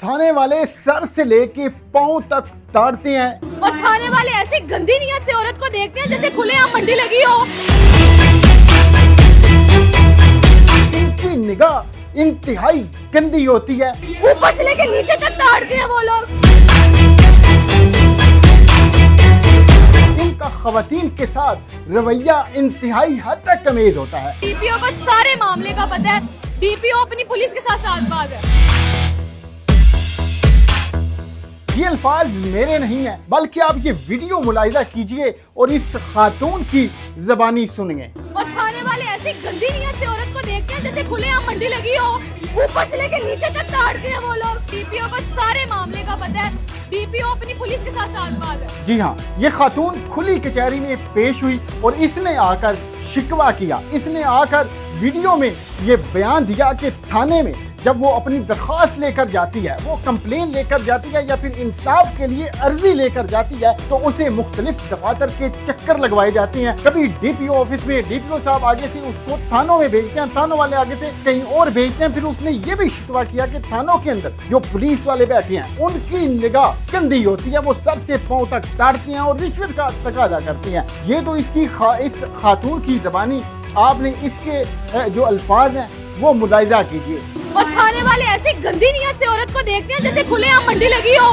थाने वाले सर से लेके पांव तक ताड़ते हैं और थाने वाले ऐसी गंदी नियत से औरत को देखते हैं जैसे खुलेआम मंडी लगी हो। इनकी निगाह इंतहाई गंदी होती है, ऊपर से लेके नीचे तक ताड़ते हैं वो लोग। इनका खवातीन के साथ रवैया इंतहाई हद तक कमीज होता है। डीपीओ को सारे मामले का पता है, डीपीओ अपनी पुलिस के साथ साथबाज है। ये अल्फाज मेरे नहीं है, बल्कि आप ये वीडियो मुलाहिजा कीजिए और इस खातून की ज़बानी सुनिए। और थाने वाले ऐसी गंदी नियत से औरत को देखते हैं जैसे खुलेआम मंडी लगी हो। ऊपर से लेके नीचे तक ताड़ते हैं वो लोग। डीपीओ को सारे मामले का पता है, डीपीओ अपनी पुलिस के साथ साथबाज है। जी हाँ, ये खातून खुली कचहरी में पेश हुई और इसने आकर शिकवा किया। इसने आकर वीडियो में ये बयान दिया कि थाने में जब वो अपनी दरख्वास्त लेकर जाती है, वो कंप्लेन लेकर जाती है या फिर इंसाफ के लिए अर्जी लेकर जाती है, तो उसे मुख्तलिफ दफातर के चक्कर लगवाए जाते हैं। कभी डीपीओ ऑफिस में डीपीओ साहब आगे से उसको थानों में भेजते हैं, थानों वाले आगे से कहीं और भेजते हैं। फिर उसने ये भी शिकवा किया कि थानों के अंदर जो पुलिस वाले बैठे हैं उनकी निगाह गंदी होती है, वो सर से पांव तक ताड़ती हैं और रिश्वत का तकाजा करती हैं। ये तो इस खातून की ज़बानी, आपने इसके जो अल्फाज हैं वो मुलाहिजा कीजिए। और थाने वाले ऐसी गंदी नियत से औरत को देखते हैं जैसे खुलेआम मंडी लगी हो।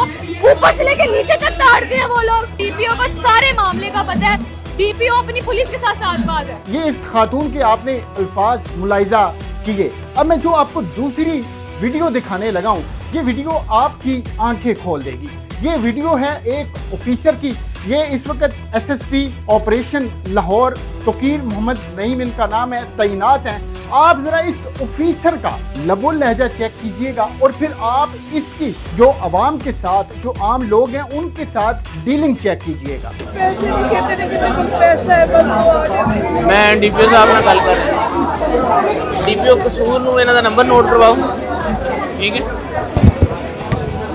ऊपर से लेके नीचे तक ताड़ते हैं वो लोग। डीपीओ को सारे मामले का पता है, डीपीओ अपनी पुलिस के साथ साथबाज है। ये इस खातून के आपने अल्फाज मुलाहिजा किए। अब मैं जो आपको दूसरी वीडियो दिखाने लगा हूँ, ये वीडियो आपकी आंखें खोल देगी। ये वीडियो है एक ऑफिसर की। ये इस वक्त एसएसपी ऑपरेशन लाहौर तोकीर मोहम्मद नईम इनका नाम है, तैनात हैं। आप जरा इस ऑफिसर का लबो लहजा चेक कीजिएगा और फिर आप इसकी जो अवाम के साथ, जो आम लोग हैं उनके साथ डीलिंग चेक कीजिएगा। पैसे नहीं कहते लेकिन मेरे को पैसा है बस वो आगे। मैं डीपीओ साहब ਨਾਲ ਗੱਲ ਕਰ ਰਿਹਾ। डीपीओ ਕਸੂਰ ਨੂੰ ਇਹਨਾਂ ਦਾ ਨੰਬਰ ਨੋਟ ਕਰਵਾਓ, ਠੀਕ ਹੈ।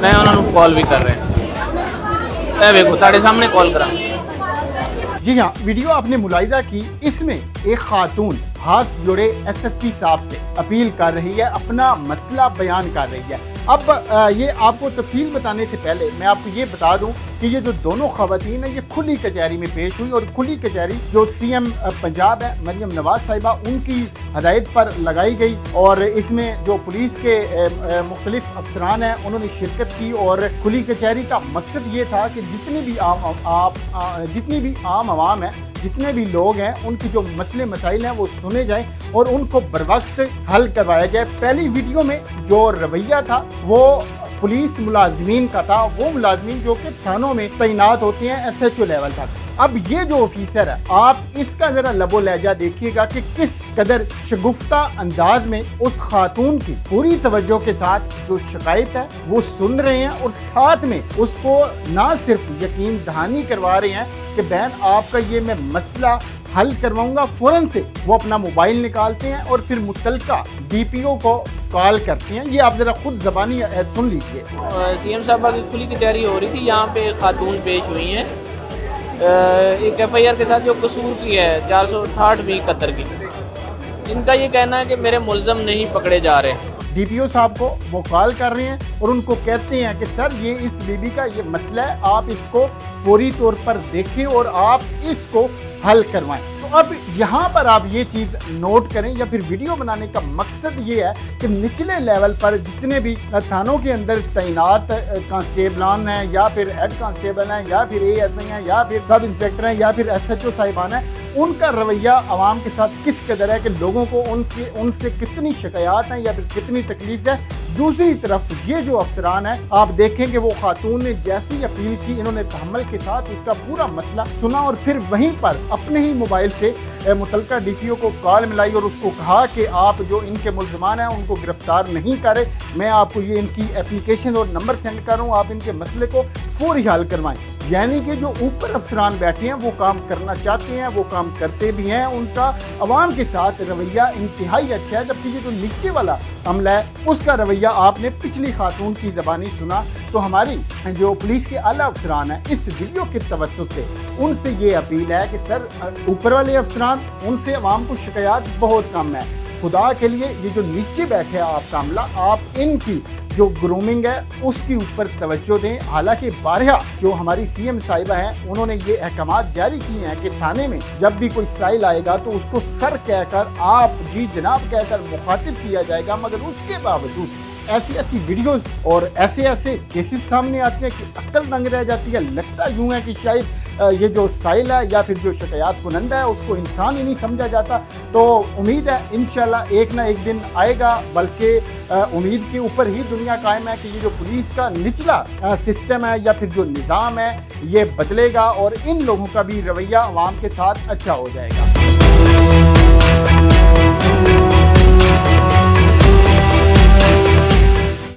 ਮੈਂ ਉਹਨਾਂ ਨੂੰ ਕਾਲ ਵੀ ਕਰ ਰਿਹਾ। ਇਹ ਵੇਖੋ ਸਾਡੇ ਸਾਹਮਣੇ ਕਾਲ ਕਰਾਂ। जी हाँ, वीडियो आपने मुलाहिजा की। इसमें एक खातून हाथ जोड़े एसएसपी साहब से अपील कर रही है, अपना मसला बयान कर रही है। अब ये आपको तफसील बताने से पहले मैं आपको ये बता दूं कि ये जो दोनों खवातीन हैं ये खुली कचहरी में पेश हुई और खुली कचहरी जो सीएम पंजाब है मरियम नवाज साहिबा उनकी हदायत पर लगाई गई और इसमें जो पुलिस के मुख्तलिफ अफसरान हैं उन्होंने शिरकत की। और खुली कचहरी का मकसद ये था कि जितनी भी आम आवाम है, जितने भी लोग हैं, उनकी जो मसले मसाइल हैं वो सुने जाएं और उनको बरवक्त हल करवाया जाए। पहली वीडियो में जो रवैया था वो पुलिस मुलाजमीन का था, वो मुलाजमीन जो कि थानों में तैनात होते हैं एसएचओ लेवल तक। अब ये जो ऑफिसर है, आप इसका जरा लबो लहजा देखिएगा कि किस कदर शगुफ्ता अंदाज में उस खातून की पूरी तवज्जो के साथ जो शिकायत है वो सुन रहे हैं और साथ में उसको ना सिर्फ यकीन दहानी करवा रहे हैं कि बहन आपका ये मैं मसला हल करवाऊंगा, फौरन से वो अपना मोबाइल निकालते हैं और फिर मुतलका डीपीओ को कॉल करते हैं। ये आप जरा खुद ज़बानी सुन लीजिए। सीएम साहबा की खुली कचहरी हो रही थी, यहाँ पे खातून पेश हुई हैं एक एफआईआर के साथ जो कसूर की है 468/71 की। इनका ये कहना है कि मेरे मुलजम नहीं पकड़े जा रहे। डीपीओ साहब को वो कॉल कर रहे हैं और उनको कहते हैं कि सर ये इस बीबी का ये मसला है, आप इसको फौरी तौर पर देखें और आप इसको हल करवाएं। तो अब यहाँ पर आप ये चीज़ नोट करें या फिर वीडियो बनाने का मकसद ये है कि निचले लेवल पर जितने भी थानों के अंदर तैनात कांस्टेबलान हैं या फिर हेड कांस्टेबल हैं या फिर एएसआई हैं या फिर सब इंस्पेक्टर हैं या फिर एसएचओ साहिबान हैं, उनका रवैया आवाम के साथ किस कदर है कि लोगों को उनसे कितनी शिकायत हैं या फिर कितनी तकलीफ है। दूसरी तरफ ये जो अफसरान है, आप देखें कि वो खातून ने जैसी अपील की, इन्होंने तहम्मुल के साथ इसका पूरा मसला सुना और फिर वहीं पर अपने ही मोबाइल से मुतलका डीपीओ को कॉल मिलाई और उसको कहा कि आप जो इनके मुल्ज़मान हैं उनको गिरफ्तार नहीं करें, मैं आपको ये इनकी एप्लीकेशन और नंबर सेंड कर रहा हूँ, आप इनके मसले को फौरी हल करवाएं। यानी कि जो ऊपर अफसरान बैठे हैं वो काम करना चाहते हैं, वो काम करते भी हैं, उनका अवाम के साथ रवैया इंतहाई अच्छा है। जबकि ये जो नीचे वाला अमला है उसका रवैया आपने पिछली खातून की ज़बानी सुना। तो हमारी जो पुलिस के आला अफसरान हैं इस वीडियो के तवज्जुह से उनसे ये अपील है कि सर ऊपर वाले अफसरान, उनसे अवाम को शिकायत बहुत कम है। खुदा के लिए ये जो नीचे बैठे हैं आपका अमला, आप इनकी जो ग्रूमिंग है उसके ऊपर तवज्जो दें। हालांकि बारहा जो हमारी सीएम साहिबा हैं उन्होंने ये अहकामात जारी किए हैं कि थाने में जब भी कोई साइल आएगा तो उसको सर कहकर आप जी जनाब कहकर मुखातिब किया जाएगा, मगर उसके बावजूद ऐसी ऐसी वीडियोस और ऐसे ऐसे केसेस सामने आते हैं कि अक्ल दंग रह जाती है। लगता यूँ है कि शायद ये जो साइल है या फिर जो शिकायत कुनंदा है उसको इंसान ही नहीं समझा जाता। तो उम्मीद है इंशाल्लाह एक ना एक दिन आएगा, बल्कि उम्मीद के ऊपर ही दुनिया कायम है कि ये जो पुलिस का निचला सिस्टम है या फिर जो निज़ाम है ये बदलेगा और इन लोगों का भी रवैया अवाम के साथ अच्छा हो जाएगा।